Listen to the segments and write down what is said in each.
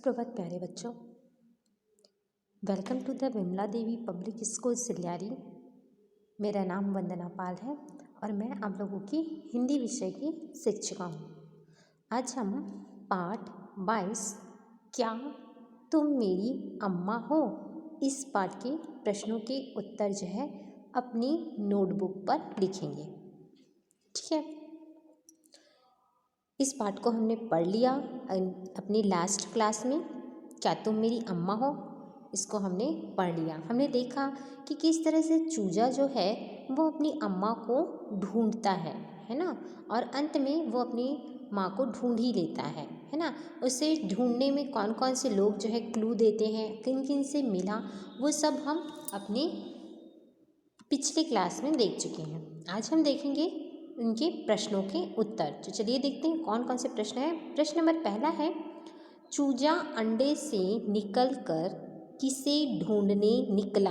सुप्रभात प्यारे बच्चों। Welcome to the Vimla Devi public school Silyari. मेरा नाम वंदना पाल है और मैं आप लोगों की हिंदी विषय की शिक्षिका हूँ। आज हम पाठ 22 क्या तुम मेरी अम्मा हो, इस पाठ के प्रश्नों के उत्तर जो है अपनी नोटबुक पर लिखेंगे। ठीक है, इस पाठ को हमने पढ़ लिया अपनी लास्ट क्लास में। क्या तुम मेरी अम्मा हो, इसको हमने पढ़ लिया। हमने देखा कि किस तरह से चूजा जो है वो अपनी अम्मा को ढूंढता है ना, और अंत में वो अपनी माँ को ढूंढ ही लेता है ना। उसे ढूंढने में कौन कौन से लोग जो है क्लू देते हैं, किन किन से मिला, वो सब हम अपने पिछले क्लास में देख चुके हैं। आज हम देखेंगे उनके प्रश्नों के उत्तर। तो चलिए देखते हैं कौन कौन से प्रश्न हैं। प्रश्न नंबर पहला है, चूजा अंडे से निकलकर किसे ढूंढने निकला।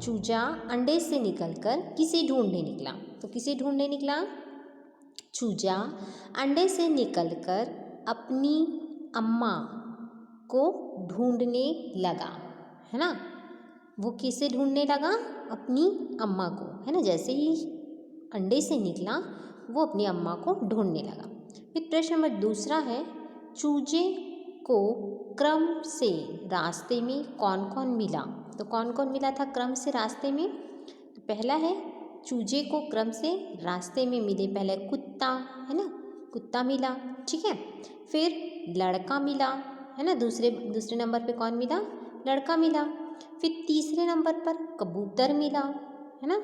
चूजा अंडे से निकलकर किसे ढूंढने निकला। तो किसे ढूंढने निकला? चूजा अंडे से निकलकर अपनी अम्मा को ढूंढने लगा, है ना। वो किसे ढूंढने लगा? अपनी अम्मा को, है ना। जैसे ही अंडे से निकला वो अपनी अम्मा को ढूंढने लगा। फिर प्रश्न नंबर दूसरा है, चूजे को क्रम से रास्ते में कौन कौन मिला। तो कौन कौन मिला था क्रम से रास्ते में? तो पहला है, चूजे को क्रम से रास्ते में मिले पहले कुत्ता, है ना, कुत्ता मिला। ठीक है, फिर लड़का मिला, है ना। दूसरे नंबर पे कौन मिला? लड़का मिला। फिर तीसरे नंबर पर कबूतर मिला, है ना।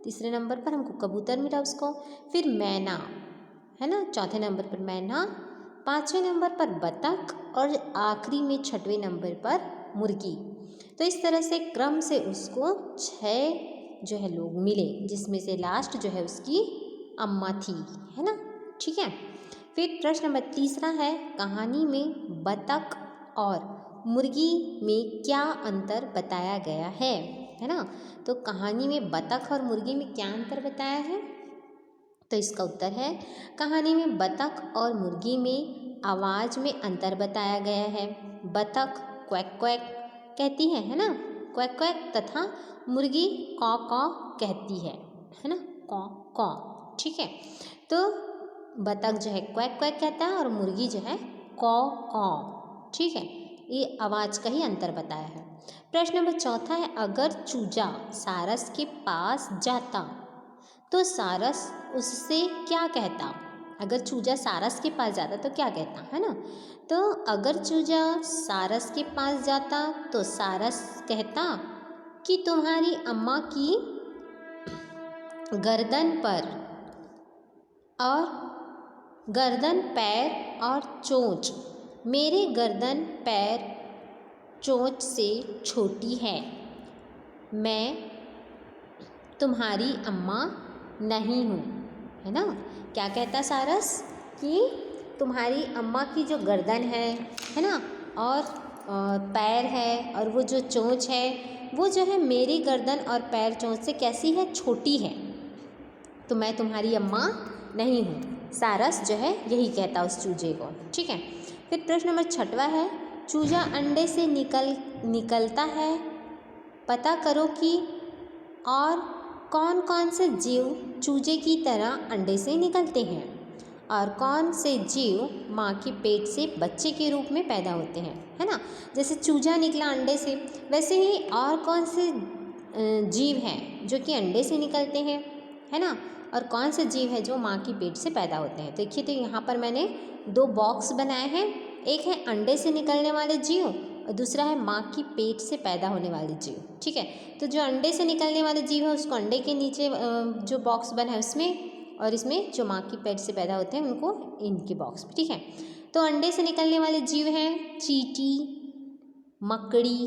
तीसरे नंबर पर हमको कबूतर मिला उसको। फिर मैना, है ना, चौथे नंबर पर मैना, पांचवें नंबर पर बतख और आखिरी में छठवें नंबर पर मुर्गी। तो इस तरह से क्रम से उसको 6 जो है लोग मिले, जिसमें से लास्ट जो है उसकी अम्मा थी, है ना। ठीक है, फिर प्रश्न नंबर तीसरा है, कहानी में बतख और मुर्गी में क्या अंतर बताया गया है ना। तो कहानी में बतख और मुर्गी में क्या अंतर बताया है? तो इसका उत्तर है, कहानी में बतख और मुर्गी में आवाज़ में अंतर बताया गया है। बतख क्वैक क्वैक कहती है ना, क्वैक क्वैक, तथा मुर्गी कौ कौ कहती है ना, कौ कौ। ठीक है, तो बतख जो है क्वैक क्वैक कहता है और मुर्गी जो है कौ कौ। ठीक है, ये आवाज़ का ही अंतर बताया है। प्रश्न नंबर चौथा है, अगर चूजा सारस के पास जाता तो सारस उससे क्या कहता। अगर चूजा सारस के पास जाता तो क्या कहता, है ना। तो अगर चूजा सारस के पास जाता तो सारस कहता कि तुम्हारी अम्मा की गर्दन पर और गर्दन, पैर और चोंच मेरे गर्दन, पैर, चोंच से छोटी है। मैं तुम्हारी अम्मा नहीं हूँ, है ना। क्या कहता सारस? कि तुम्हारी अम्मा की जो गर्दन है ना, और पैर है और वो जो चोंच है वो जो है मेरी गर्दन और पैर चोंच से कैसी है? छोटी है। तो मैं तुम्हारी अम्मा नहीं हूँ। सारस जो है यही कहता उस चूजे को। ठीक है, फिर प्रश्न नंबर छठवा है, चूजा अंडे से निकलता है, पता करो कि और कौन कौन से जीव चूजे की तरह अंडे से निकलते हैं और कौन से जीव माँ के पेट से बच्चे के रूप में पैदा होते हैं, है ना। जैसे चूजा निकला अंडे से, वैसे ही और कौन से जीव हैं जो कि अंडे से निकलते हैं, है ना, और कौन से जीव है जो माँ की पेट से पैदा होते हैं। देखिए, तो यहाँ पर मैंने 2 बॉक्स बनाए हैं। एक है अंडे से निकलने वाले जीव और दूसरा है माँ की पेट से पैदा होने वाले जीव। ठीक है, तो जो अंडे से निकलने वाले जीव है उसको अंडे के नीचे जो बॉक्स बना है उसमें, और इसमें जो माँ की पेट से पैदा होते हैं उनको इनके बॉक्स में। ठीक है, तो अंडे से निकलने वाले जीव हैं चींटी, मकड़ी,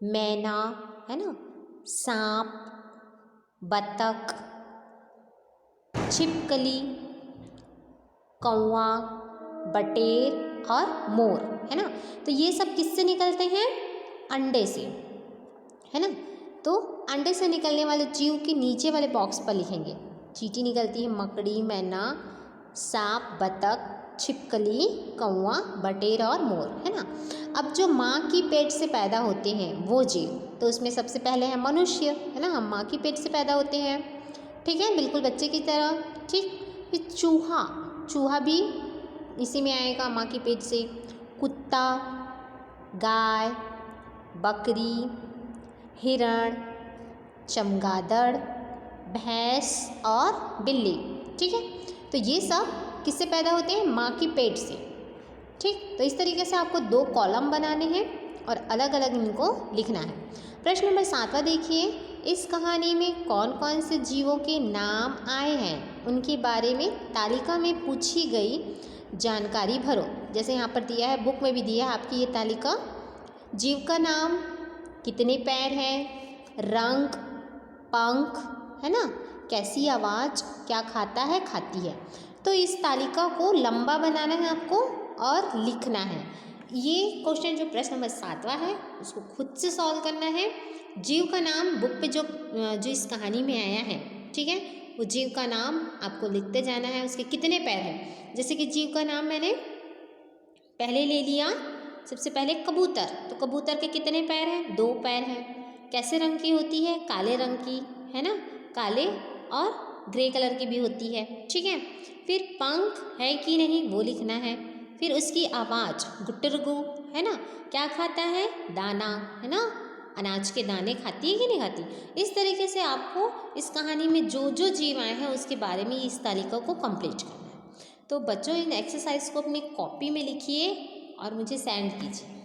मैना, है ना, सांप, बतख, छिपकली, कौवा, बटेर और मोर, है ना। तो ये सब किससे निकलते हैं? अंडे से, है ना। तो अंडे से निकलने वाले जीव के नीचे वाले बॉक्स पर लिखेंगे। चींटी निकलती है, मकड़ी, मैना, सांप, बतख, छिपकली, कौवा, बटेर और मोर, है ना। अब जो माँ की पेट से पैदा होते हैं वो जीव, तो उसमें सबसे पहले है मनुष्य, है ना। हम माँ की पेट से पैदा होते हैं, ठीक है, बिल्कुल बच्चे की तरह, ठीक। फिर चूहा, चूहा भी इसी में आएगा, माँ की पेट से। कुत्ता, गाय, बकरी, हिरण, चमगादड़, भैंस और बिल्ली, ठीक है। तो ये सब किससे पैदा होते हैं? माँ की पेट से, ठीक। तो इस तरीके से आपको 2 कॉलम बनाने हैं और अलग अलग इनको लिखना है। प्रश्न नंबर 7वां देखिए, इस कहानी में कौन कौन से जीवों के नाम आए हैं उनके बारे में तालिका में पूछी गई जानकारी भरो। जैसे यहाँ पर दिया है, बुक में भी दिया है आपकी ये तालिका। जीव का नाम, कितने पैर हैं, रंग, पंख, है ना, कैसी आवाज़, क्या खाता है, खाती है। तो इस तालिका को लंबा बनाना है आपको और लिखना है। ये क्वेश्चन जो प्रश्न नंबर 7वां है उसको खुद से सॉल्व करना है। जीव का नाम बुक पे जो इस कहानी में आया है, ठीक है, वो जीव का नाम आपको लिखते जाना है। उसके कितने पैर हैं, जैसे कि जीव का नाम मैंने पहले ले लिया, सबसे पहले कबूतर, तो कबूतर के कितने पैर हैं? 2 पैर हैं। कैसे रंग की होती है? काले रंग की, है ना, काले और ग्रे कलर की भी होती है, ठीक है। फिर पंख है कि नहीं वो लिखना है। फिर उसकी आवाज़ गुट्टरगू, है ना, क्या खाता है? दाना, है ना, अनाज के दाने खाती है कि नहीं खाती। इस तरीके से आपको इस कहानी में जो जो जीव आए हैं उसके बारे में इस तालिका को कंप्लीट करना है। तो बच्चों, इन एक्सरसाइज को अपनी कॉपी में लिखिए और मुझे सेंड कीजिए।